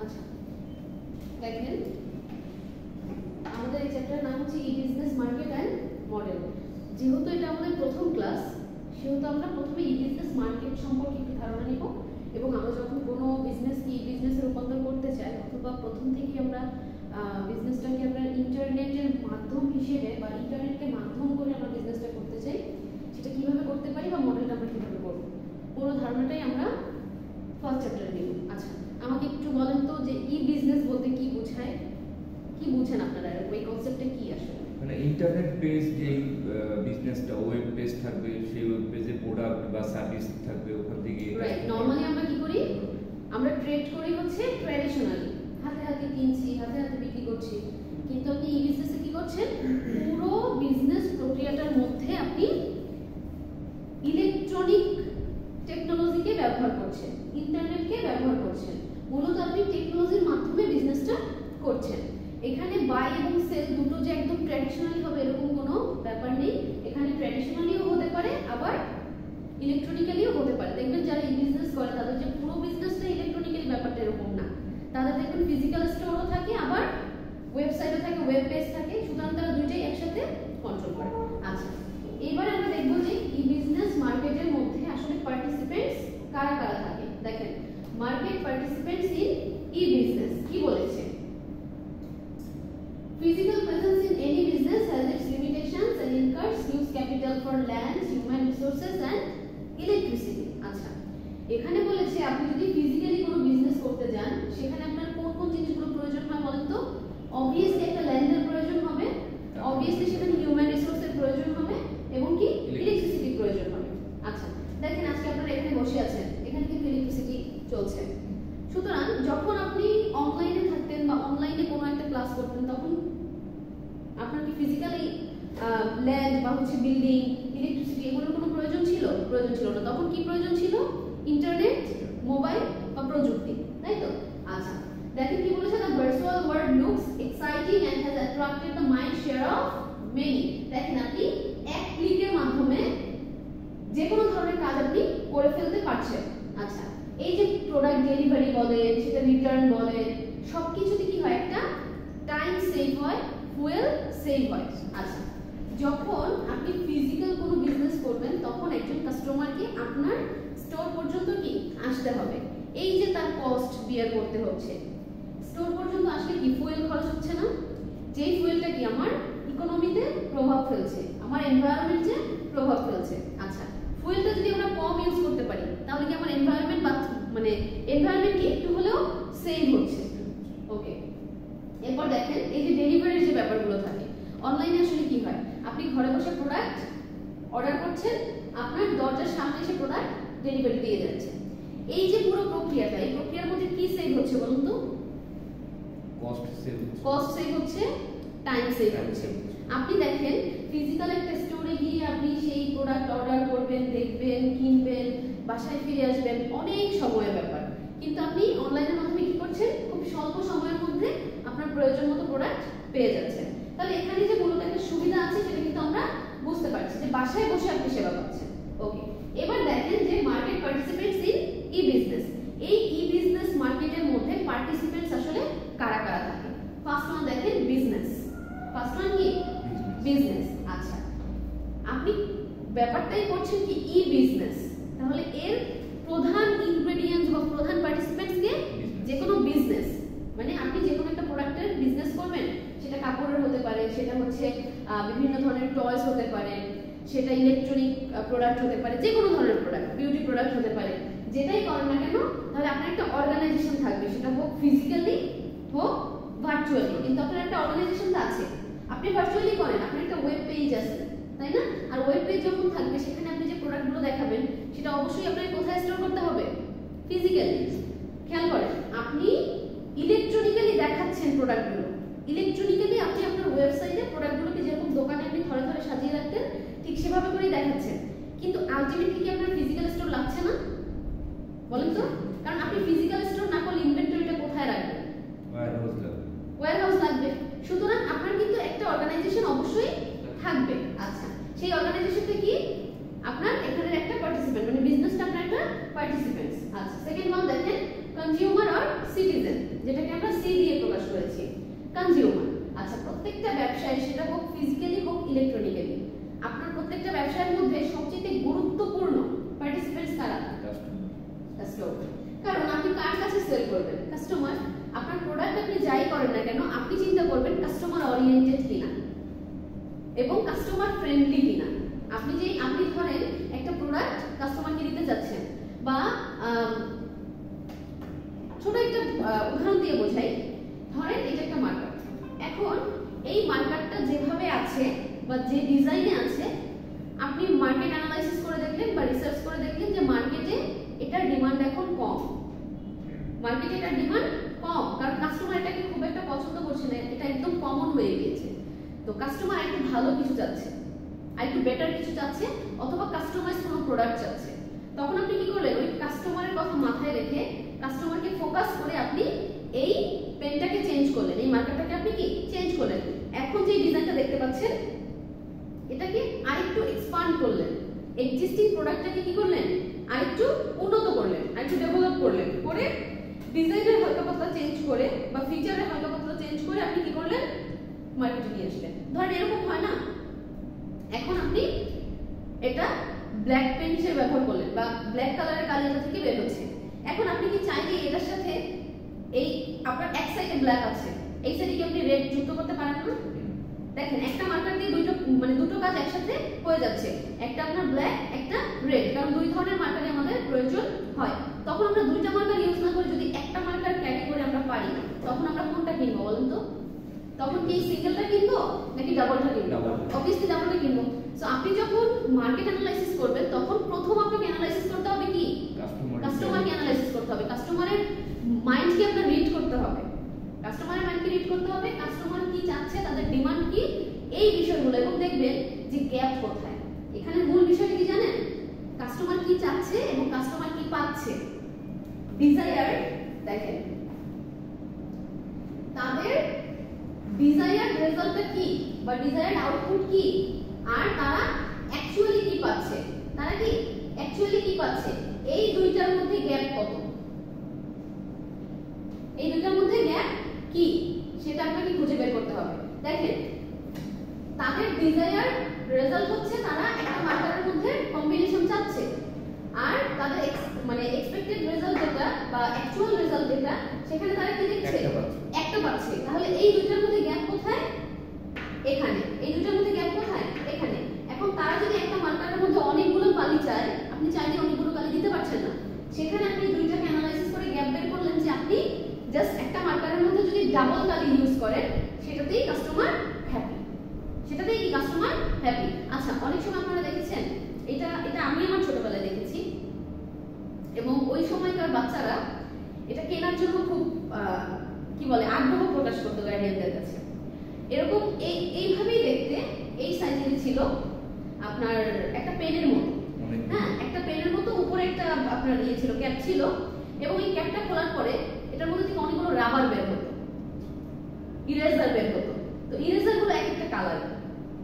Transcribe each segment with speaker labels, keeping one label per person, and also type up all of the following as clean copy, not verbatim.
Speaker 1: আচ্ছা দেখেন আমাদের এই চ্যাপ্টারের নাম হচ্ছে ই বিজনেস মার্কেট অ্যান্ড মডেল। যেহেতু এটা আমাদের প্রথম ক্লাস, সেহেতু আমরা প্রথমে ই বিজনেস মার্কেট সম্পর্কে একটি ধারণা নিব, এবং আমরা যখন কোনো বিজনেসকে ই বিজনেসে রূপান্তর করতে চাই, অথবা প্রথম থেকেই আমরা বিজনেসটাকে আমরা ইন্টারনেটের মাধ্যম হিসেবে বা ইন্টারনেটকে মাধ্যম করে আমরা বিজনেসটা করতে চাই, সেটা কিভাবে করতে পারি বা মডেলটা আমরা কিভাবে করব, পুরো ধারণাটাই আমরা ফার্স্ট চ্যাপ্টারে নিব। আচ্ছা আমাকে একটু বলেন তো যে ই বিজনেস বলতে কি বোঝায়, কি বুঝেন আপনারা, ওই কনসেপ্টটা কি আসলে?
Speaker 2: মানে ইন্টারনেট বেস যে বিজনেসটা, ওয়েব পেজ থাকবে, সেই ওয়েব পেজে প্রোডাক্ট বা সার্ভিস থাকবে, ওখান থেকে
Speaker 1: রাইট। নরমালি আমরা কি করি, আমরা ট্রেড করি হচ্ছে ট্র্যাডিশনালি, হাতে হাতে কিনছি, হাতে হাতে বিক্রি করছি। কিন্তু আপনি ই বিজনেসে কি করছেন, পুরো বিজনেস প্রক্রিয়াটার মধ্যে আপনি ইলেকট্রনিক টেকনোলজিকে ব্যবহার করছেন, ইন্টারনেটকে ব্যবহার করছেন। মূলত আপনি টেকনোলজির মাধ্যমে বিজনেসটা করছেন। এখানে বাই এবং সেল দুটো যে একদম ট্র্যাডিশনালি হবে এরকম কোনো ব্যাপার নেই। এখানে ট্র্যাডিশনালিও হতে পারে, আবার ইলেকট্রনিক্যালিও হতে পারে। দেখবেন যারা ই বিজনেস করে তাদের যে পুরো বিজনেসটা ইলেকট্রনিক্যালি ব্যাপারটা এরকম না। তাদের দেখবেন ফিজিক্যাল স্টোরও থাকে, আবার ওয়েবসাইটও থাকে, ওয়েব পেজ থাকে, সুতরাং তারা দুইটাই একসাথে কন্ট্রোল করে। আচ্ছা এবার আমরা দেখব যে ই বিজনেস মার্কেটের মধ্যে আসলে পার্টিসিপেন্টস কারা কারা থাকে। দেখেন market participants in E business কি বলেছে, physical presence in any business has its limitations and incurs huge capital for land, human resources and electricity. আচ্ছা এখানে বলেছে আপনি যদি ফিজিক্যালি কোনো বিজনেস করতে যান, সেখানে আপনার কোন কোন জিনিসগুলো প্রয়োজন হয় বলেন তো? অবভিয়াসলি একটা ল্যান্ডের প্রয়োজন হবে, অবভিয়াসলি সেখানে হিউম্যান রিসোর্সের প্রয়োজন হবে, এবং কি ইলেকট্রিসিটির প্রয়োজন হবে। আচ্ছা দেখেন আজকে আপনারা এখানে বসে আছেন, এখানে কিন্তু ইলেকট্রিসিটি চলছে। সুতরাং যখন আপনি অনলাইনে থাকতেন বা অনলাইনে কোনো একটা ক্লাস করতেন, তখন আপনার কি ফিজিক্যালি ল্যান্ড বা হচ্ছে বিল্ডিং, ইলেকট্রিসিটি এগুলোর কোনো প্রয়োজন ছিল? প্রয়োজন ছিল না। তখন কি প্রয়োজন ছিল? ইন্টারনেট, মোবাইল বা প্রযুক্তি, তাই তো? আচ্ছা দেখেন কি বলেছে, the virtual world looks exciting and has attracted the mind share of many. দেখেন আপনি এক ক্লিকের মাধ্যমে যে কোনো ধরনের কাজ আপনি করে ফেলতে পারছেন। আচ্ছা এই যে প্রোডাক্ট ডেলিভারি বলেন, সেটা রিটার্ন বলেন, সবকিছুতে কি হয়, একটা টাইম সেভ হয়, ফুয়েল সেভ হয়। আচ্ছা যখন আপনি ফিজিক্যাল কোনো বিজনেস করবেন, তখন একজন কাস্টমারকে আপনার স্টোর পর্যন্ত কি আসতে হবে, এই যে তার কস্ট বিয়ার করতে হচ্ছে। স্টোর পর্যন্ত আসলে কি ফুয়েল খরচ হচ্ছে না? যেই ফুয়েলটা কি আমার ইকোনমিতে প্রভাব ফেলছে, আমার এনভায়রনমেন্টে প্রভাব ফেলছে। আচ্ছা ফুয়েলটা যদি আমরা কম ইউজ করতে পারি, তাহলে কি আমার এনভায়রনমেন্ট মানে এনভায়রনমেন্ট কি একটু হলেও সেভ হচ্ছে। ওকে এরপর দেখেন এই যে ডেলিভারির যে ব্যাপারগুলো থাকে অনলাইনে, আসলে কি হয়, আপনি ঘরে বসে প্রোডাক্ট অর্ডার করছেন, আপনার দরজার সামনে এসে প্রোডাক্ট ডেলিভারি দিয়ে যাচ্ছে। এই যে পুরো প্রক্রিয়াটা, এই প্রক্রিয়ার মধ্যে কি সেভ হচ্ছে বলুন তো? কস্ট সেভ হচ্ছে, টাইম সেভ হচ্ছে। আপনি দেখেন ফিজিক্যাল একটা স্টোরে গিয়ে আপনি সেই প্রোডাক্ট অর্ডার করবেন, দেখবেন, কিনবেন, বাসায় ফিরে আসবেন, অনেক সময়ের ব্যাপার। কিন্তু আপনি অনলাইনের মাধ্যমে কি করছেন, খুব স্বল্প সময়ের মধ্যে আপনার প্রয়োজন মতো প্রোডাক্ট পেয়ে যাচ্ছেন। তাহলে এখানে যে মূলত একটা সুবিধা আছে সেটা কিন্তু আমরা বুঝতে পারছি যে বাসায় বসে আপনি সেবা পাচ্ছেন। ওকে এবার দেখেন যে market participants in E business, এই ই বিজনেস মার্কেটের মধ্যে পার্টিসিপেন্টস আসলে কারা কারা থাকে। ফার্স্ট ওয়ান দেখেন বিজনেস, ফার্স্ট ওয়ান কি বিজনেস। আচ্ছা আপনি ব্যাপারটাই করছেন কি ই বিজনেস, তাহলে এর প্রধান ইনগ্রেডিয়েন্ট বা প্রধান পার্টিসিপেন্টস কে? যে কোনো বিজনেস, মানে আপনি যে কোনো একটা প্রোডাক্টের বিজনেস করবেন, সেটা কাপড়ের হতে পারে, সেটা হচ্ছে বিভিন্ন ধরনের টয়স হতে পারে, সেটা ইলেকট্রনিক প্রোডাক্ট হতে পারে, যে কোনো ধরনের প্রোডাক্ট, বিউটি প্রোডাক্ট হতে পারে, যেটাই করেন না কেন, তাহলে আপনার একটা অর্গানাইজেশন থাকবে, সেটা হোক ফিজিক্যালি হোক ভার্চুয়ালি, কিন্তু আপনার একটা অর্গানাইজেশন তো আছে। আপনি ভার্চুয়ালি করেন, আপনার একটা ওয়েব পেজ আছে, তাই না? আর ওয়েব পেজ যখন থাকবে, সেখানে আপনি যে প্রোডাক্টগুলো দেখাবেন, সেটা অবশ্যই আপনাকে কোথায় স্টোর করতে হবে? ফিজিক্যালি। খেয়াল করেন আপনি ইলেকট্রনিক্যালি দেখাচ্ছেন প্রোডাক্টগুলো, ইলেকট্রনিক্যালি আপনি আপনার ওয়েবসাইটে প্রোডাক্টগুলোকে যেরকম দোকানে আপনি ঘরে ঘরে সাজিয়ে রাখতেন, ঠিক সেভাবে করেই দেখাচ্ছেন। কিন্তু আলটিমেটলি কি আপনার ফিজিক্যাল স্টোর লাগছে না? বলেন তো, কারণ আপনি ফিজিক্যাল স্টোর না করলে ইনভেন্টরিটা কোথায় রাখবেন? ওয়্যারহাউস লাগবে। সুতরাং আপনার কিন্তু একটা অর্গানাইজেশন অবশ্যই থাকবে। আচ্ছা সেই অর্গানাইজেশনটা কি? আপনার এখানে একটা পার্টিসিপেন্ট, মানে বিজনেসটা আপনার একটা পার্টিসিপেন্টস। আচ্ছা সেকেন্ড ওয়ান দেখেন কনজিউমার আর সিটিজেন, যেটা কনজিউমার। আচ্ছা, প্রত্যেকটা ব্যবসায় সেটা হোক ফিজিক্যালি হোক ইলেকট্রনিক্যালি, আপনার প্রত্যেকটা ব্যবসায়ের মধ্যে সবচেয়ে গুরুত্বপূর্ণ পার্টিসিপেন্টস কারা? কাস্টমার। কারণ আপনি কার কাছে সেল করবেন? কাস্টমার। আপনার প্রোডাক্ট আপনি যাই করেন না কেন, আপনি চিন্তা করবেন কাস্টমার ওরিয়েন্টেড কিনা এবং কাস্টমার ফ্রেন্ডলি কিনা। আপনি ধরেন একটা প্রোডাক্ট কাস্টমারকে দিতে যাচ্ছেন, বা ছোট একটা উদাহরণ দিয়ে বোঝাই। ধরেন এটা একটা মার্কার, এখন এই মার্কারটা যেভাবে আছে বা যে ডিজাইনে আছে, আপনি মার্কেট অ্যানালাইসিস করে দেখলেন বা রিসার্চ করে দেখলেন যে মার্কেটে এটার ডিমান্ড এখন কম। মার্কেটে এটার ডিমান্ড কম কারণ কাস্টমার এটাকে খুব একটা পছন্দ করছে না, এটা একদম কমন হয়ে গিয়েছে। তো কাস্টমার একটু ভালো কিছু চাচ্ছে, আর একটু বেটার কিছু চাচ্ছে, অথবা কাস্টমাইজ কোনো প্রোডাক্ট চাচ্ছে। তখন আপনি কি করলেন? ওই কাস্টমারের কথা মাথায় রেখে কাস্টমারকে ফোকাস করে আপনি এই পেনটাকে চেঞ্জ করলেন, এই মার্কারটাকে আপনি কি চেঞ্জ করলেন। এখন যে ডিজাইনটা দেখতে পাচ্ছেন এটাকে আরেকটু এক্সপান্ড করলেন, এক্সিস্টিং প্রোডাক্টটাকে কি করলেন? আরেকটু উন্নত করলেন, আরেকটু ডেভেলপ করলেন, করে ডিজাইনের হালকা পাতলা চেঞ্জ করে বা ফিচারের হালকা পাতলা চেঞ্জ করে আপনি কি করলেন? মার্কেটে নিয়ে আসলেন। ধরেন এরকম হয় না, এখন আপনি এটা ব্ল্যাক পেন হিসেবে ব্যবহার করলেন বা ব্ল্যাক কালারের কালি এটা থেকে বের হচ্ছে। এখন আপনি কি চাইলে এটার সাথে এই আপনার এক সাইডে ব্ল্যাক আছে, এই সাইডে কি আপনি রেড যুক্ত করতে পারেন না? দেখেন একটা মার্কার দিয়ে দুটো কাজ একসাথে হয়ে যাচ্ছে, একটা আপনার ব্ল্যাক, একটা রেড, কারণ দুই ধরনের মার্কারই আমাদের প্রয়োজন হয়। তখন আমরা দুইটা মার্কার ইউজ না করে যদি একটা মার্কার ক্যাটাগরি আমরা পারি, তখন আমরা কোনটা কিনবো বলেন তো? তখন কি সিঙ্গেলটা কিনবো নাকি ডাবলটা কিনবো? অবভিয়াসলি ডাবলটা কিনবো। সো আপনি যখন মার্কেট অ্যানালাইসিস করবেন তখন প্রথম আপনাকে অ্যানালাইসিস করতে হবে কি? কাস্টমারকে অ্যানালাইসিস করতে হবে, কাস্টমারের মাইন্ডকে আপনার রিড করতে হবে, কাস্টমারের মাইন্ডকে রিড করতে হবে, কাস্টমার কি চাচ্ছে, তাদের ডিমান্ড কি, এই বিষয়গুলো। এবং দেখবেন যে গ্যাপ কোথায়। এখানে মূল বিষয়টা কি জানেন? কাস্টমার কি চাচ্ছে এবং কাস্টমার কি পাচ্ছে। ডিজায়ার, দেখেন তাদের ডিজায়ার্ড রেজাল্টটা কি বা ডিজায়ার্ড আউটপুট কি, আর তারা অ্যাকচুয়ালি কি পাচ্ছে, তারা কি অ্যাকচুয়ালি কি পাচ্ছে, এই দুইটার মধ্যে গ্যাপ কত, এই দুইটার মধ্যে গ্যাপ কি সেটা আপনাকে খুঁজে বের করতে হবে। দেখেন তাদের ডিজায়ার রেজাল্ট হচ্ছে তারা একটা মার্কারের মধ্যে কম্বিনেশন চাচ্ছে, আর তাদের এক্সপেক্টেড রেজাল্ট যেটা বা অ্যাকচুয়াল রেজাল্ট যেটা, সেখানে তারা কি দেখছে? একটা পাচ্ছে। তাহলে এই দুইটার মধ্যে গ্যাপ কোথায়? এখানে। এই দুইটার মধ্যে গ্যাপ কোথায়? এখানে। এখন তারা যদি একটা মার্কারের মধ্যে অনেকগুলো কালি চায়, আপনি চাইলে অনেকগুলো কালি দিতে পারছেন না, সেখানে আপনি দুইটাকে অ্যানালাইসিস করে গ্যাপ বের করলেন যে আপনি জাস্ট একটা মার্কারের মধ্যে যদি ডাবল কালি ইউজ করেন সেটাতেই কাস্টমার হ্যাপি, সেটাতেই কি কাস্টমার হ্যাপি। আচ্ছা, অনেক সময় আপনারা দেখেছেন, এটা আমি আমার ছোটবেলায় দেখেছি, এবং ওই সময়কার বাচ্চারা এটা কেনার জন্য খুব কি বলে আগ্রহ প্রকাশ করতো গার্ডিয়ানদের কাছে। এরকম এইভাবেই দেখতে এই সাইজের ছিল আপনার একটা পেনের মতো, হ্যাঁ একটা পেনের মতো, উপরে একটা আপনার ইয়ে ছিল, ক্যাপ ছিল, এবং এই ক্যাপটা খোলার পরে এটার মধ্যে থেকে অনেকগুলো রাবার বের হতো, ইরেজার বের হতো। তো ইরেজার গুলো এক একটা কালার,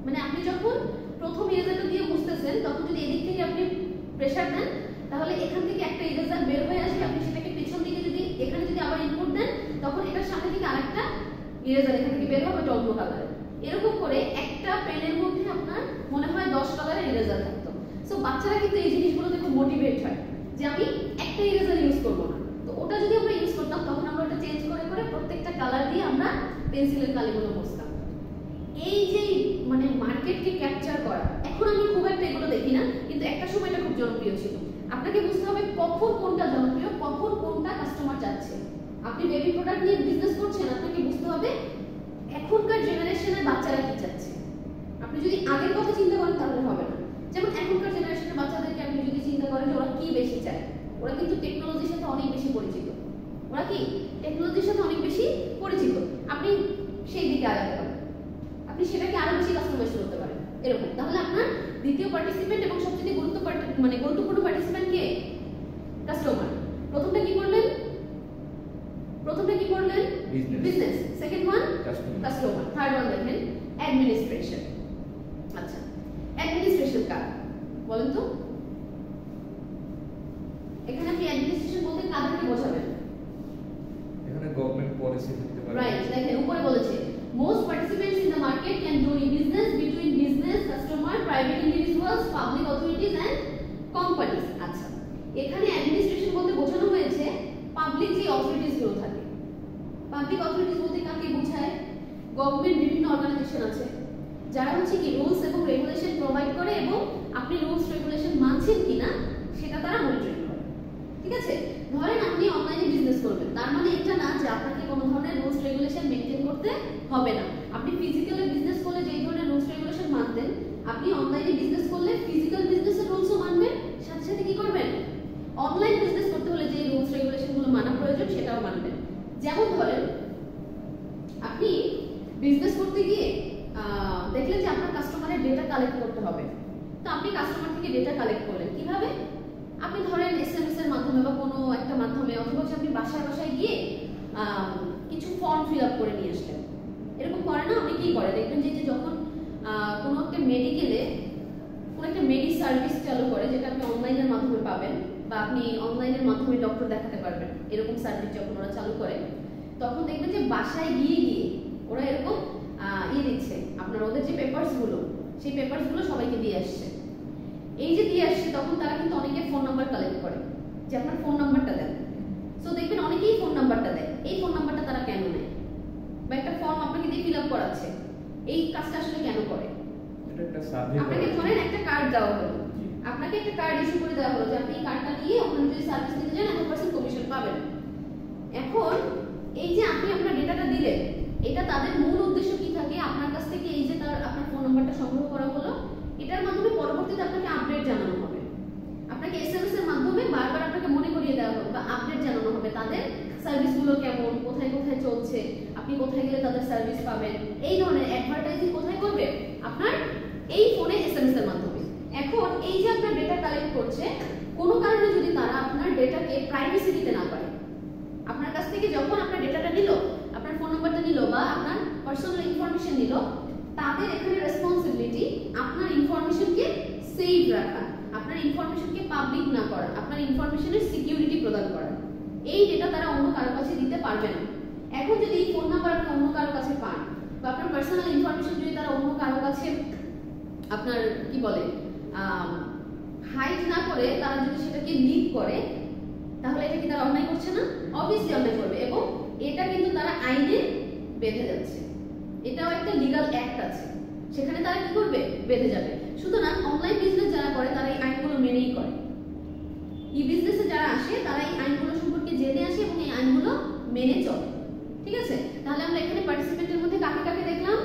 Speaker 1: মানে আপনি যখন প্রথম ইরেজারটা দিয়ে বুঝতেছেন তখন যদি এদিক থেকে আপনি প্রেসার দেন তাহলে এখান থেকে একটা ইরেজার বের হয়ে আসবে, আপনি সেটাকে পেছন দিকে যদি এখানে যদি আবার ইনপুট দেন তখন এটার সামনে থেকে আরেকটা ইরেজার এখান থেকে বের হবে, এটা অন্য কালারের। এরকম করে একটা পেনের মধ্যে আপনার মনে হয় 10 কালারের ইরেজার থাকতো। সো বাচ্চারা কিন্তু এই জিনিসগুলোতে খুব মোটিভেট হয় যে আমি একটা ইরেজার ইউজ করবো না। তো ওটা যদি আমরা ইউজ করতাম তখন আমরা ওটা চেঞ্জ করে করে প্রত্যেকটা কালার দিয়ে আমরা পেন্সিলের কালিগুলো মুছতাম। এই যে মার্কেটকে ক্যাপচার করা, এখন আমি খুব একটা এগুলো দেখি না, কিন্তু একটা সময় এটা খুব জনপ্রিয় ছিল। আপনাকে বুঝতে হবে কখন কোনটা জনপ্রিয়, কখন কোনটা কাস্টমার চাচ্ছে। আপনি বেবি প্রোডাক্ট নিয়ে বিজনেস করছেন, আপনাকে বুঝতে হবে এখনকার জেনারেশনের বাচ্চারা কি চাচ্ছে। আপনি যদি আগের কথা চিন্তা করেন তাহলে হবে না। যেমন এখনকার জেনারেশনের বাচ্চাদেরকে আপনি যদি চিন্তা করেন যে ওরা কি বেশি চায়, ওরা কিন্তু টেকনোলজির সাথে অনেক বেশি পরিচিত, ওরা কি টেকনোলজির সাথে অনেক বেশি পরিচিত। আপনি সেই দিকে আগাতে পারেন, আপনি সেটাকে আরো বেশি কাস্টমাইজ করতে পারেন এরকম। তাহলে আপনার দ্বিতীয় পার্টিসিপেন্ট এবং সবচেয়ে গুরুত্বপূর্ণ পার্টিসিপেন্ট কে? কাস্টমার। প্রথমটা কি করলেন? Business. Second one customer. Third one দেখেন অ্যাডমিনিস্ট্রেশন। আচ্ছা, অ্যাডমিনিস্ট্রেশন কার বলেন তো? এখানে আপনি অ্যাডমিনিস্ট্রেশন বলতে কাদেরকে বোঝাবেন?
Speaker 2: এখানে গভর্নমেন্ট পলিসি থাকতে পারে।
Speaker 1: রাইট, দেখেন উপরে বলেছে পাবলিক অথরিটিস বলতে কাকে বোঝায়? গভর্নমেন্ট বিভিন্ন অর্গানাইজেশন আছে যারা হচ্ছে কি রুলস এবং রেগুলেশন প্রোভাইড করে এবং আপনি রুলস রেগুলেশন মানছেন কিনা সেটা তারা মনিটরিং করে। ঠিক আছে, ধরেন আপনি অনলাইনে বিজনেস করবেন, তার মানে এটা না যে আপনাকে কোনো ধরনের রুলস রেগুলেশন মেইনটেইন করতে হবে না। আপনি ফিজিক্যালি বিজনেস করলে যেই ধরনের রুলস রেগুলেশন মানতেন, আপনি অনলাইনে বিজনেস করলে ফিজিক্যাল বিজনেসের রুলসও মানবেন, সাথে সাথে কি করবেন, অনলাইন বিজনেস করতে হলে যে রুলস রেগুলেশনগুলো মানা প্রয়োজন সেটাও মানবেন। যেমন ধরেন আপনি বিজনেস করতে গিয়ে দেখলেন যে আপনার কাস্টমারের ডেটা কালেক্ট করতে হবে, তো আপনি কাস্টমার থেকে ডেটা কালেক্ট করলেন কিভাবে? আপনি ধরেন এসএমএস এর মাধ্যমে বা কোনো একটা মাধ্যমে, অথবা আপনি বাসায় বাসায় গিয়ে কিছু ফর্ম ফিল আপ করে নিয়ে আসলেন। এরকম করে না, অনেকেই করে। দেখবেন যে যখন কোনো একটা মেডিকেলে কোনো একটা মেডি সার্ভিস চালু করে, যেটা আপনি অনলাইনের মাধ্যমে পাবেন বা আপনি অনলাইনের মাধ্যমে ডক্টর দেখাতে পারবেন, এরকম সার্ভিস যখন ওরা চালু করে, তখন দেখবেন যে বাসায় গিয়ে গিয়ে ওরা এরকম দিচ্ছে আপনার ওদের যে পেপারসগুলো, সেই পেপারসগুলো সবাইকে দিয়ে আসছে। এই যে দিয়ে আসছে, তখন তারা কিন্তু অনেকে ফোন নাম্বার কালেক্ট করে যে আপনার ফোন নাম্বারটা দেন। সো দেখবেন অনেকেই ফোন নাম্বারটা দেয়। এই ফোন নাম্বারটা তারা কেন নেয়? বা একটা ফর্ম আপনাকে দিয়ে ফিল আপ করাচ্ছে, এই কাজটা আসলে কেন করে?
Speaker 2: এটা একটা সার্ভে।
Speaker 1: আপনাকে ধরেন একটা কার্ড দেওয়া হলো, আপনাকে একটা কার্ড ইস্যু করে দেওয়া হলো যে আপনি এই কার্ডটা নিয়ে ওখানে যদি সার্ভিস নিতে যান 100% কমিশন পাবেন। এখন এই যে আপনি আপনার ডেটাটা দিলেন, এটা তাদের মূল উদ্দেশ্য কি থাকে? আপনার কাছ থেকে এই যে আপনার ফোন নাম্বারটা সংগ্রহ করা হলো, এটার মাধ্যমে পরবর্তীতে আপনাকে আপডেট জানানো হবে, আপনাকে এসএমএস এর মাধ্যমে বারবার আপনাকে মনে করিয়ে দেওয়া হবে বা আপডেট জানানো হবে তাদের সার্ভিসগুলো কেমন, কোথায় কোথায় চলছে, আপনি কোথায় গেলে তাদের সার্ভিস পাবেন। এই ধরনের অ্যাডভার্টাইজিং কোথায় করবে? আপনার এই ফোনে এসএমএস এর মাধ্যমে। এখন এই যে আপনার ডেটা কালেক্ট করছে, কোনো কারণে যদি তারা আপনার ডেটাকে প্রাইভেসি দিতে না পারে, আপনার কাছ থেকে যখন আপনার ডেটাটা নিল, আপনার ফোন নাম্বারটা নিল বা আপনার পার্সোনাল ইনফরমেশন নিল, তাদের এখানে রেসপন্সিবিলিটি আপনার ইনফরমেশনকে সেভ রাখা, আপনার ইনফরমেশনকে পাবলিক না করা, আপনার ইনফরমেশনের সিকিউরিটি প্রদান করা। এই ডেটা তারা অন্য কারো কাছে দিতে পারবে না। এখন যদি এই ফোন নাম্বার আপনি অন্য কারো কাছে পান বা আপনার পার্সোনাল ইনফরমেশন যদি তারা অন্য কারো কাছে আপনার কি বলে হাইড না করে তারা যদি সেটাকে লিক করে, তাহলে এটা কি তারা অন্যায় করছে না? অবভিয়াসলি অন্যায় করবে, এবং এটা কিন্তু তারা আইনে বেঁধে যাচ্ছে। এটাও একটা লিগ্যাল অ্যাক্ট আছে, সেখানে তারা কি করবে? বেঁধে যাবে। সুতরাং অনলাইন বিজনেস যারা করে তারা এই আইনগুলো মেনেই করে। ই বিজনেসে যারা আসে তারা এই আইনগুলো সম্পর্কে জেনে আসে এবং এই আইনগুলো মেনে চলে। ঠিক আছে, তাহলে আমরা এখানে পার্টিসিপেন্টের মধ্যে কাকে কাকে দেখলাম?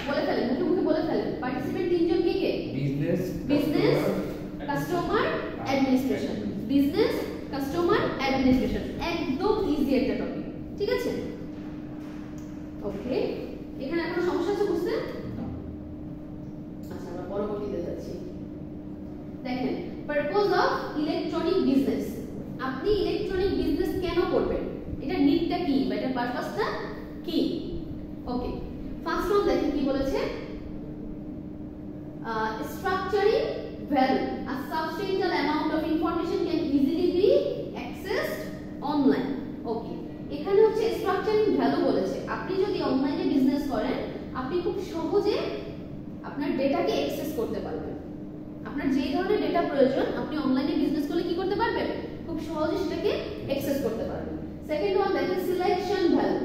Speaker 1: বলে ফেলেন, মুখে মুখে বলে ফেলেন। পার্টিসিপেন্ট তিনজন কে কে? Business, customer, administration. Business, customer, administration, একদম ইজি একটা টপিক। ঠিক আছে, ওকে। এখানে কোনো সমস্যা আছে বুঝতে? আচ্ছা, আমরা পরবর্তীতে যাচ্ছি। দেখেন, পারপোজ অফ ইলেকট্রনিক বিজনেস। আপনি ইলেকট্রনিক বিজনেস কেন করবেন? এটা নিডটা কি বা এটা পারপাসটা কি? ওকে, ফার্স্ট ওয়ান দেখেন কি বলেছে, structuring value. A substantial amount of information can easily be accessed online. ওকে, এখানে হচ্ছে স্ট্রাকচারিং ভ্যালু বলেছে। আপনি যদি অনলাইনে বিজনেস করেন, আপনি খুব সহজে আপনার ডেটাকে অ্যাক্সেস করতে পারবেন। আপনার যে ধরনের ডেটা প্রয়োজন, আপনি অনলাইনে বিজনেস করলে কি করতে পারবেন? খুব সহজে সেটাকে অ্যাক্সেস করতে পারবেন। সেকেন্ড ওয়ান দেখেন, selection value.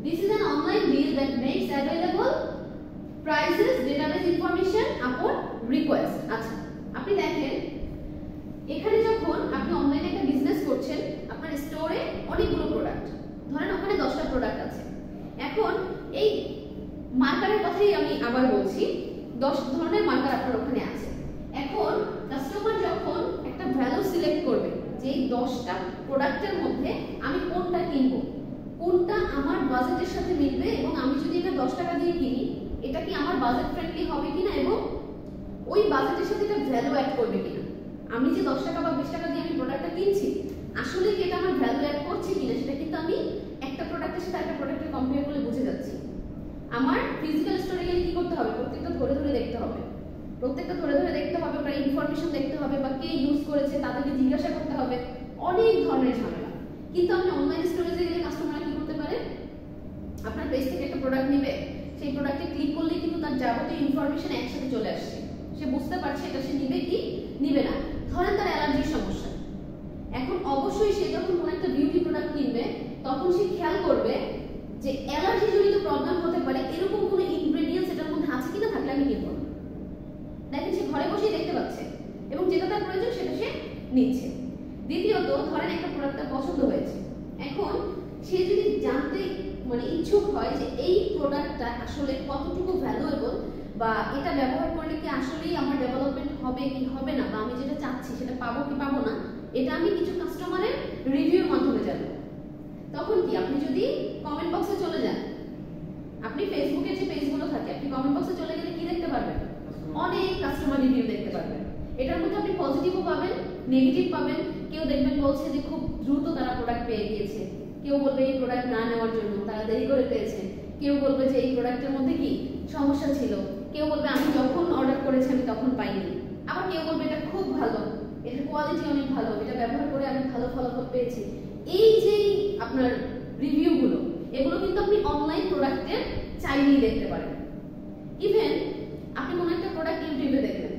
Speaker 1: This is an online deal that makes available prices, database information upon request. আচ্ছা, আপনি দেখেন এখানে যখন আপনি অনলাইনে একটা বিজনেস করছেন, আপনার স্টোরে অনেকগুলো প্রোডাক্ট, ধরেন ওখানে 10টা প্রোডাক্ট আছে। এখন এই মার্কারের কথাই আমি আবার বলছি, 10 ধরনের মার্কার আপনার ওখানে আছে। এখন কাস্টমার যখন একটা ভ্যালু সিলেক্ট করবে যে এই 10টা প্রোডাক্টের মধ্যে আমি কোনটা কিনবো, কোনটা আমার বাজেটের সাথে মিলবে, এবং আমি যদি এটা 10 টাকা দিয়ে কিনি, এটা কি আমার বাজেট ফ্রেন্ডলি হবে কিনা, এবং ওই বাজেটের সাথে এটা ভ্যালু অ্যাড করবে কিনা। আমি যে 10 টাকা বা 20 টাকা দিয়ে আমি প্রোডাক্টটা কিনছি, আসলে কি এটা আমার ভ্যালু অ্যাড করছে কিনা, সেটা কিন্তু আমি একটা প্রোডাক্টের সাথে একটা প্রোডাক্টের কম্পেয়ার করলে বুঝে যাচ্ছি। আমার ফিজিক্যাল স্টোরে গেলে কি করতে হবে? প্রত্যেকটা ধরে ধরে দেখতে হবে, প্রত্যেকটা ধরে ধরে দেখতে হবে, ওটার ইনফরমেশন দেখতে হবে, বা কে ইউজ করেছে তাদেরকে জিজ্ঞাসা করতে হবে, অনেক ধরনের ঝামেলা। কিন্তু আপনি অনলাইন স্টোরেজে গেলে কাস্টমাররা কি করতে পারে? আপনার পেজ থেকে একটা প্রোডাক্ট নেবে, সেই প্রোডাক্টে ক্লিক করলেই কিন্তু তার যাবতীয় ইনফরমেশন একসাথে চলে আসছে। সে বুঝতে পারছে এটা সে নিবে কি নিবে না। ধরেন তার অ্যালার্জির সমস্যা, এখন অবশ্যই সে যখন কোনো একটা বিউটি প্রোডাক্ট কিনবে তখন সে খেয়াল করবে যে অ্যালার্জি জনিত প্রবলেম হতে পারে এরকম কোনো ইনগ্রেডিয়েন্টস এটার মধ্যে আছে কিনা, থাকলে আমি কিনবো না। দেখেন সে ঘরে বসেই দেখতে পাচ্ছে এবং যেটা তার প্রয়োজন সেটা সে নিচ্ছে। দ্বিতীয়ত ধরেন একটা প্রোডাক্ট তার পছন্দ হয়েছে, এখন সে যদি জানতে মানে ইচ্ছুক হয় যে এই প্রোডাক্টটা আসলে কতটুকু ভ্যালুয়েবল বা এটা ব্যবহার করলে কি আসলেই আমার ডেভেলপমেন্ট হবে কি হবে না, বা আমি যেটা চাচ্ছি সেটা পাবো কি পাবো না, এটা আমি কিছু কাস্টমারের রিভিউর মাধ্যমে জানবো। তখন কি আপনি যদি কমেন্ট বক্সে চলে যান, আপনি ফেসবুকের যে পেজগুলো থাকে আপনি কমেন্ট বক্সে চলে গেলে কি দেখতে পারবেন? অনেক কাস্টমার রিভিউ দেখতে পারবেন। এটার মধ্যে আপনি পজিটিভও পাবেন, নেগেটিভ পাবেন। কেউ দেখবেন বলছে যে খুব দ্রুত তারা প্রোডাক্ট পেয়ে গিয়েছে, কেউ বলবে এই প্রোডাক্ট না নেওয়ার জন্য তারা দেরি করে পেয়েছে, কেউ বলবে যে এই প্রোডাক্টের মধ্যে কি সমস্যা ছিল, কেউ বলবে আমি যখন অর্ডার করেছি আমি তখন পাইনি, আবার কেউ বলবে এটা খুব ভালো, এটার কোয়ালিটি অনেক ভালো, এটা ব্যবহার করে আমি ভালো ফলাফল পেয়েছি। এই যে আপনার রিভিউগুলো, এগুলো কিন্তু আপনি অনলাইন প্রোডাক্টের চাইলেই দেখতে পারেন। ইভেন আপনি কোনো একটা প্রোডাক্ট ইউটিউবে দেখলেন,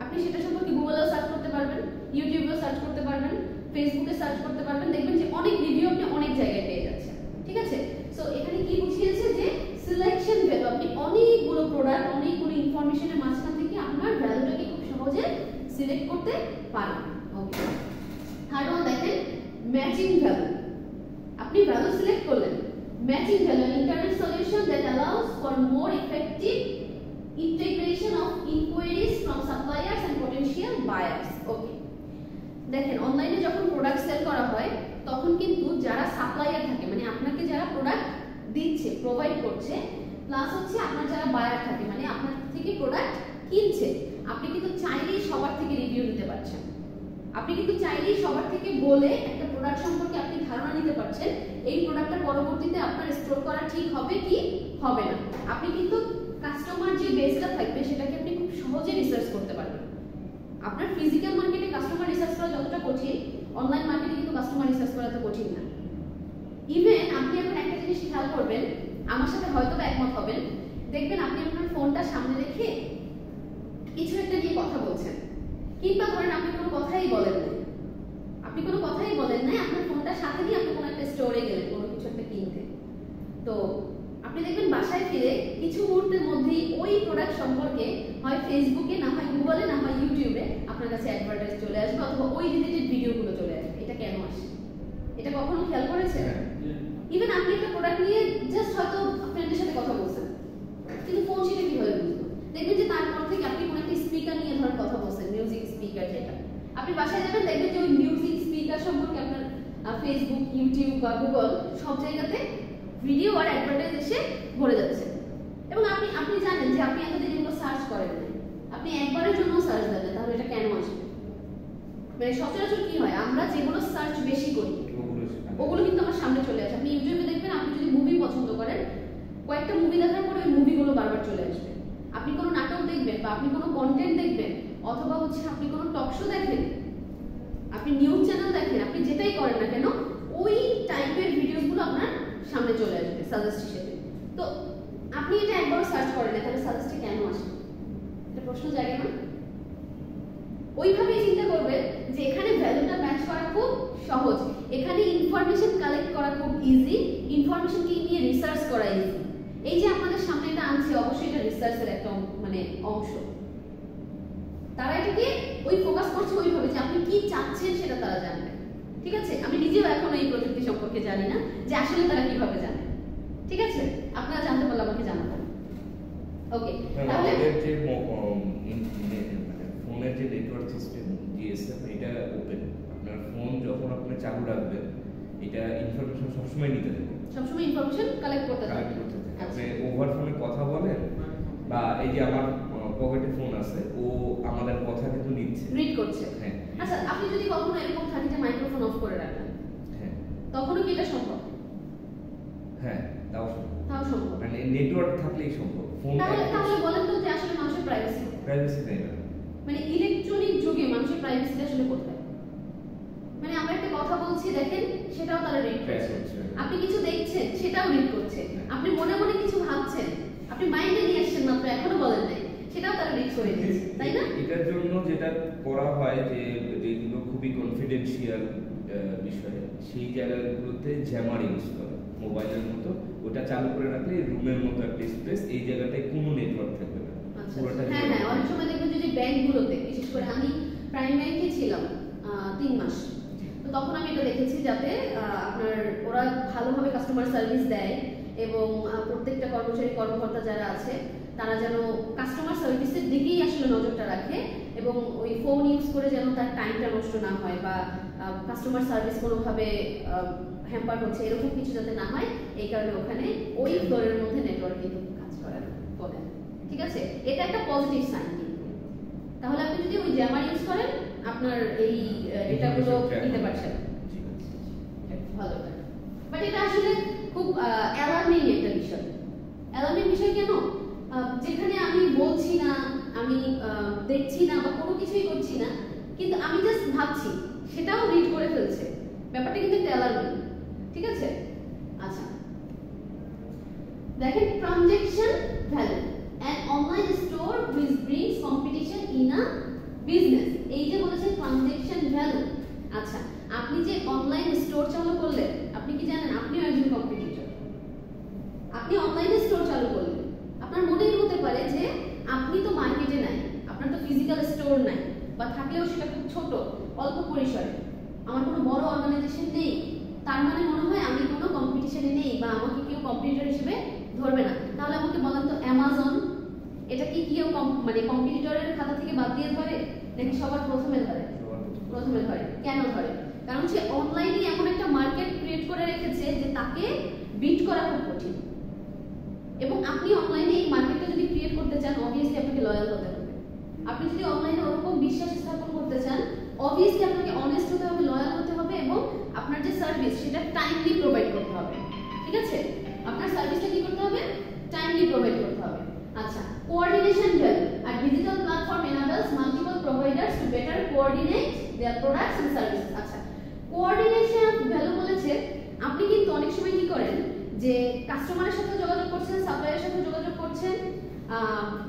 Speaker 1: আপনি সেটা সম্পর্কে গুগলেও সার্চ করতে পারবেন, ইউটিউবেও সার্চ করতে পারবেন, ফেসবুকে সার্চ করতে পারবেন, দেখবেন যে অনেক রিভিউ আপনি অনেক জায়গায় পেয়ে যাচ্ছেন। ঠিক আছে, সো এখানে কি বুঝিয়েছে যে সিলেকশন ভ্যালু, আপনি অনেকগুলো প্রোডাক্ট অনেকগুলো ইনফরমেশনের মাঝখান থেকে আপনার ভ্যালুটাকে খুব সহজে সিলেক্ট করতে পারেন। ওকে, থার্ড ওয়ান দেখেন ম্যাচিং ভ্যালু। আপনি ভ্যালু সিলেক্ট করলেন, matching value internet solution that allows for more effective integration of inquiries from suppliers and potential buyers. ওকে, দেখেন অনলাইনে যখন প্রোডাক্ট সেল করা হয় তখন কিন্তু যারা সাপ্লায়ার থাকে, মানে আপনাকে যারা প্রোডাক্ট দিচ্ছে প্রোভাইড করছে, প্লাস হচ্ছে আপনার যারা বায়ার থাকে, মানে আপনার থেকে প্রোডাক্ট কিনছে, আপনি কিন্তু চাইলেই সবার থেকে রিভিউ নিতে পারছেন। আপনি কিন্তু চাইলেই সবার থেকে বলে একটা প্রোডাক্ট সম্পর্কে আপনি ধারণা নিতে পারছেন এই প্রোডাক্টটা পরবর্তীতে আপনার স্টোর করা ঠিক হবে কি হবে না। আপনি কিন্তু কাস্টমার যে বেসটা থাকবে সেটাকে আপনি খুব সহজে রিসার্চ করতে পারবেন। আপনার ফিজিক্যাল মার্কেটে কাস্টমার রিসার্চ করা যতটা কঠিন, অনলাইন মার্কেটে কিন্তু কাস্টমার রিসার্চ করা তো কঠিন না। ইভেন আপনি এখন একটা জিনিস খেয়াল করবেন, আমার সাথে হয়তো বা একমত হবেন, দেখবেন আপনি আপনার ফোনটা সামনে রেখে কিছু একটা নিয়ে কথা বলছেন, কিংবা ধরেন আপনি কোনো কথাই বলেন নাই, আপনার ফোনটা সাথে নিয়ে আপনি কোনো একটা স্টোরে গেলেন কোনো কিছু একটা কিনতে, তো আপনি দেখবেন বাসায় ফিরে কিছু মুহূর্তের মধ্যেই ওই প্রোডাক্ট সম্পর্কে হয় ফেসবুকে, না হয় গুগলে, না হয় ইউটিউবে আপনার কাছে অ্যাডভার্টাইজ চলে আসবে, অথবা ওই রিলেটেড ভিডিওগুলো চলে আসবে। এটা কেন আসে? এটা কখনো খেয়াল করেছেন? ইভেন আপনি একটা প্রোডাক্ট নিয়ে জাস্ট হয়তো ফ্রেন্ডের সাথে কথা বলছেন, কিন্তু ফোন সেটা কিভাবে বুঝবো? দেখবেন যে তারপর থেকে আপনি কোনো একটা স্পিকার নিয়ে ধরেন কথা বলছেন, মিউজিক স্পিকার, যেটা আপনি বাসায় যাবেন দেখবেন যে ওই মিউজিক স্পিকার সম্পর্কে আপনার ফেসবুক, ইউটিউব বা গুগল সব জায়গাতে ভিডিও আর অ্যাডভার্টাইজ এসে ভরে যাচ্ছে। এবং আপনি জানেন যে আপনি এতদিন এগুলো সার্চ করেন না, আপনি একবারের জন্য সার্চ দেন, তাহলে এটা কেন আসবে? মানে সচরাচর কি হয়, আমরা যেগুলো সার্চ বেশি করি ওগুলো কিন্তু আমার সামনে চলে আসে। আপনি ইউটিউবে দেখবেন, আপনি যদি মুভি পছন্দ করেন, কয়েকটা মুভি দেখার পরে ওই মুভিগুলো বারবার চলে আসবে। আপনি কোনো নাটক দেখবেন বা আপনি কোনো কন্টেন্ট দেখবেন, অথবা হচ্ছে আপনি কোনো টক শো দেখেন, আপনি নিউজ চ্যানেল দেখেন, আপনি যেটাই করেন না কেন ওই টাইপের ভিডিওসগুলো আপনার সামনে চলে আসবে সাজেস্ট হিসেবে। তো আপনি এটা একবার সার্চ করেন না, তাহলে সাজেস্টে কেন আসে? এটা প্রশ্ন জাগে না? ওইভাবেই চিন্তা করবে যে এখানে ভ্যালুটা ম্যাচ করা খুব সহজ, এখানে ইনফরমেশন কালেক্ট করা খুব ইজি, ইনফরমেশনকে নিয়ে রিসার্চ করা ইজি। এই যে আপনাদের সামনে এটা আনছি, অবশ্যই এটা রিসার্চের একটা মানে অংশ। তারা এটাকে ওই ফোকাস করছে ওইভাবে যে আপনি কি চাচ্ছেন সেটা তারা জানবে। ঠিক আছে, আমি নিজেও এখন এই প্রযুক্তি সম্পর্কে জানি না যে আসলে তারা কিভাবে জানে। ঠিক আছে, আপনারা জানতে পারলে আমাকে জানাবেন। ওকে, তাহলে
Speaker 2: আমাদের যে ফোনের যে নেটওয়ার্ক সিস্টেম জিএসএম, এটা ওপেন। আপনার ফোন যখন আপনি চালু রাখবেন, এটা ইনফরমেশন সবসময় নিতে থাকে,
Speaker 1: সবসময় ইনফরমেশন কালেক্ট করতে থাকে।
Speaker 2: আপনি ওভার ফোনে কথা বলেন, বা এই যে আমার পকেটে ফোন আছে, ও আমাদের কথা কিন্তু নিচ্ছে,
Speaker 1: রিড করছে।
Speaker 2: হ্যাঁ।
Speaker 1: আচ্ছা, আপনি যদি কখনো এরকম থাকে যে মাইক্রোফোন অফ করে রাখেন,
Speaker 2: হ্যাঁ,
Speaker 1: তখনও কি এটা সম্ভব?
Speaker 2: হ্যাঁ, তাও
Speaker 1: সম্ভব,
Speaker 2: মানে নেটওয়ার্ক থাকলেই সম্ভব। ফোন
Speaker 1: তাহলে বলেন তো যে আসলে মানুষের
Speaker 2: প্রাইভেসি নেই না,
Speaker 1: মানে ইলেকট্রনিক যুগে মানুষের প্রাইভেসিটা আসলে কোথায়? মানে আমরা একটা কথা বলছি দেখেন, সেটাও তারা রিড করছে, আপনি কিছু দেখছেন সেটাও রিড করছে, আপনি মনে মনে কিছু ভাবছেন, আপনি মাইন্ডে নিয়ে আসছেন মাত্র এখনো বলেন নাই, সেটাও তারা রিড করে দিচ্ছে, তাই না?
Speaker 2: এটার জন্য যেটা করা হয় যে যেগুলো খুবই কনফিডেন্সিয়াল বিষয়ে, সেই জায়গাগুলোতে জ্যামার ইউজ করে মোবাইলের মতো। ওটা চালু করে রাখলে রুমের মতো একটা স্পেস, এই জায়গাটায় কোনো নেটওয়ার্ক থাকবে না।
Speaker 1: হ্যাঁ হ্যাঁ, অনেক সময় দেখবেন যদি ব্যাংকগুলোতে, বিশেষ করে আমি প্রাইম ব্যাংকে ছিলাম 3 মাস, তো তখন আমি এটা দেখেছি যাতে আপনার ওরা ভালোভাবে কাস্টমার সার্ভিস দেয় এবং প্রত্যেকটা কর্মচারী কর্মকর্তা যারা আছে তারা যেন কাস্টমার সার্ভিসের দিকেই আসলে নজরটা রাখে এবং ওই ফোন ইউজ করে যেন তার টাইমটা নষ্ট না হয় বা কাস্টমার সার্ভিস কোনোভাবে হ্যাম্পার হচ্ছে এরকম কিছু যাতে না হয়, এই কারণে ওখানে ওই ফ্লোরের মধ্যে নেটওয়ার্ক কিন্তু কাজ করে না বলে। ঠিক আছে, এটা একটা পজিটিভ সাইন কিন্তু। তাহলে আপনি যদি ওই জ্যামার ইউজ করেন আপনার এই ডেটাগুলো নিতে পারছেন। ভালো, বাট এটা আসলে খুব অ্যালার্মিং একটা বিষয়। অ্যালার্মিং বিষয় কেন? যেখানে আমি বলছি না, আমি দেখছি না বা কোনো কিছুই করছি না, কিন্তু আমি জাস্ট ভাবছি, সেটাও রিড করে ফেলছে, ব্যাপারটা কিন্তু একটা অ্যালার্মিং। ঠিক আছে, আচ্ছা দেখেন, transaction value an online store which brings competition in a business, এই যে বলেছে ট্রানজ্যাকশন ভ্যালু। আচ্ছা, আপনি যে অনলাইন স্টোর চালু করলেন, আপনি কি জানেন আপনিও একজন কম্পিটিটর। আপনি অনলাইনে স্টোর চালু করলেন, আপনার মনেই হতে পারে যে আপনি তো মার্কেটে নাই, আপনার তো ফিজিক্যাল স্টোর নাই, বা থাকলেও সেটা খুব ছোট, অল্প পরিসরে, আমার কোনো বড় অর্গানাইজেশন নেই, তার মানে মনে হয় আমি কোনো কম্পিটিশনে নেই বা আমাকে কেউ কম্পিটিটর হিসেবে ধরবে না। তাহলে আমাকে বলেন তো, অ্যামাজন এটা কি কেউ মানে কম্পিটিটরের খাতা থেকে বাদ দিয়ে ধরে নাকি সবার প্রথমে ধরে? প্রথমে ধরে। কেন ধরে? কারণ সে অনলাইনে এমন একটা মার্কেট ক্রিয়েট করে রেখেছে যে তাকে বিট করা খুব কঠিন। এবং আপনি অনলাইনে এই মার্কেটটা যদি ক্রিয়েট করতে চান, অবভিয়াসলি আপনাকে লয়াল হতে হবে। আপনি যদি অনলাইনে ওরকম বিশ্বাস স্থাপন করতে চান, অবভিয়াসলি আপনাকে অনেস্ট হতে হবে, লয়াল হতে হবে এবং আপনার যে সার্ভিস সেটা টাইমলি প্রোভাইড করতে হবে। ঠিক আছে, আপনার সার্ভিসটা কি করতে হবে? টাইমলি প্রোভাইড করতে হবে। আচ্ছা, কোঅর্ডিনেশন ভ্যালু, আর digital platform enables multiple providers to better coordinate their products and services। আচ্ছা, কোঅর্ডিনেশন ভ্যালু বলেছে আপনি কিন্তু অনেক সময় কি করেন যে কাস্টমারের সাথে যোগাযোগ করছেন, সাপ্লায়ারের সাথে যোগাযোগ করছেন,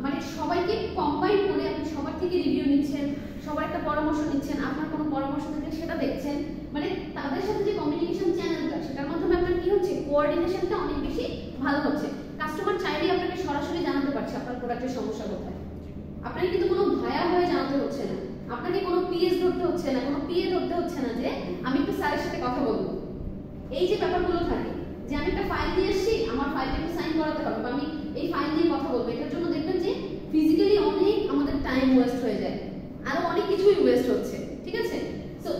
Speaker 1: মানে সবাইকে কম্বাইন করে আপনি সবার থেকে রিভিউ নিচ্ছেন, সবার একটা পরামর্শ নিচ্ছেন, আপনার কোনো পরামর্শ থাকলে সেটা দেখছেন, মানে তাদের সাথে যে কমিউনিকেশন চ্যানেলটা সেটার মাধ্যমে আপনার কি হচ্ছে, কোঅর্ডিনেশনটা অনেক বেশি ভালো হচ্ছে। কাস্টমার চাইলেই আপনাকে সরাসরি জানাতে পারছে আপনার প্রোডাক্টের সমস্যা কোথায়। আপনাকে কিন্তু কোনো ভায়া হয়ে জানাতে হচ্ছে না, আপনাকে কোনো পিএস ধরতে হচ্ছে না, কোনো পিএ ধরতে হচ্ছে না যে আমি একটু স্যারের সাথে কথা বলবো। এই যে ব্যাপারগুলো থাকে যে আমি একটা ফাইল দিয়ে এসেছি, আমার ফাইলটা একটু সাইন করাতে হবে বা আমি এই ফাইল নিয়ে কথা বলবো, এটার জন্য দেখবেন যে ফিজিক্যালি অনেক আমাদের টাইম ওয়েস্ট হয়ে যায়, আরো অনেক কিছুই ওয়েস্ট হচ্ছে। ঠিক আছে, সো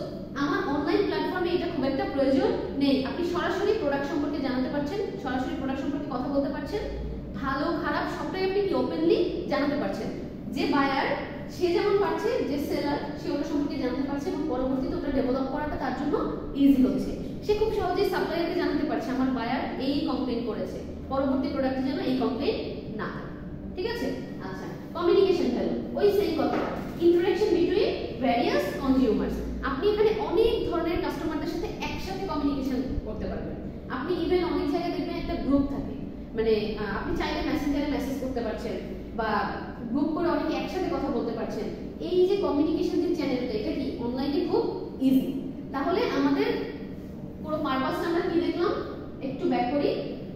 Speaker 1: আমার অনলাইন প্ল্যাটফর্মে এটা খুব একটা প্রয়োজন নেই। আপনি সরাসরি প্রোডাক্ট সম্পর্কে জানাতে পারছেন, সরাসরি প্রোডাক্ট সম্পর্কে কথা বলতে পারছেন, ভালো খারাপ সবটাই আপনি কি ওপেনলি জানাতে পারছেন। যে বায়ার সে যেমন পারছে, যে সেলার সে ওটা সম্পর্কে জানতে পারছে এবং পরবর্তীতে ওটা ডেভেলপ করাটা তার জন্য ইজি হচ্ছে। সে খুব সহজেই সাপ্লায়ারকে জানাতে পারছে আমার বায়ার এই কমপ্লেইন করেছে, পরবর্তী প্রোডাক্টে যেন এই কমপ্লেইন না হয়। ঠিক আছে, আচ্ছা কমিউনিকেশন ভ্যালু, ওই সেম কথা, ইন্টারঅ্যাকশন বিটুইন ভ্যারিয়াস কনজিউমার্স। আপনি এখানে অনেক ধরনের কাস্টমারদের সাথে একসাথে কমিউনিকেশন করতে পারবেন। আপনি ইভেন অনেক জায়গায় দেখবেন একটা গ্রুপ থাকে, মানে আপনি চাইলে মেসেঞ্জারে মেসেজ করতে পারছেন বা গ্রুপ করে অনেকে একসাথে কথা বলতে পারছেন। এই যে কমিউনিকেশন যে চ্যানেলটা, এটা কি অনলাইনে খুব ইজি। তাহলে আমাদের পুরো পারপাসটা আমরা কি দেখলাম, একটু ব্যাক করি।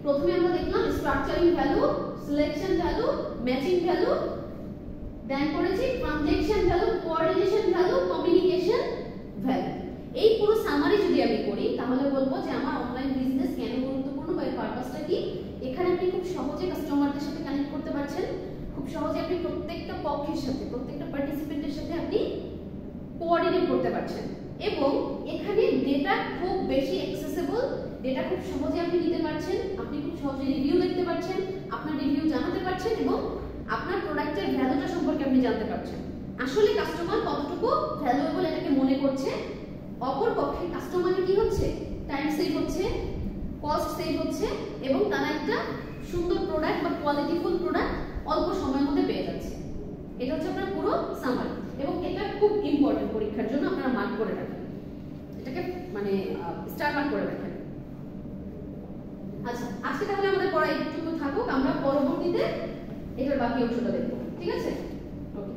Speaker 1: প্রথমে আমরা দেখলাম structuring value, selection value, matching value, then করেছি transaction value, coordination value, communication value. এই পুরো সামারি যদি আমি করি তাহলে বলবো যে আমার অনলাইন বিজনেস কেন গুরুত্বপূর্ণ বা এর পারপাসটা কি। এখানে আপনি খুব সহজে কাস্টমারদের সাথে কানেক্ট করতে পারছেন, খুব সহজে আপনি প্রত্যেকটা পক্ষের সাথে, প্রত্যেকটা পার্টিসিপেন্টের সাথে আপনি কোঅর্ডিনেট করতে পারছেন এবং এখানে ডেটা খুব বেশি অ্যাক্সেসিবল, ডেটা খুব সহজে আপনি নিতে পারছেন, আপনি খুব সহজে রিভিউ দেখতে পারছেন, আপনার রিভিউ জানাতে পারছেন এবং আপনার প্রোডাক্টের ভ্যালুটা সম্পর্কে আপনি জানতে পারছেন। আসলে কাস্টমার কতটুকু ভ্যালুয়েবল এটাকে মনে করছে, অপর পক্ষে কাস্টমারের কি হচ্ছে, টাইম সেভ হচ্ছে, কস্ট সেভ হচ্ছে এবং তারা একটা সুন্দর প্রোডাক্ট বা কোয়ালিটিফুল প্রোডাক্ট অল্প সময়ের মধ্যে পেয়ে যাচ্ছে। এটা হচ্ছে আপনার পুরো সামারি এবং এটা খুব ইম্পর্টেন্ট, পরীক্ষার জন্য আপনারা মার্ক করে রাখেন, এটাকে মানে স্টার মার্ক করে রাখেন। আচ্ছা, আজকে তাহলে আমাদের পড়া এইটুকু থাকুক, আমরা পরবর্তীতে এটার বাকি অংশটা দেখব। ঠিক আছে, ওকে।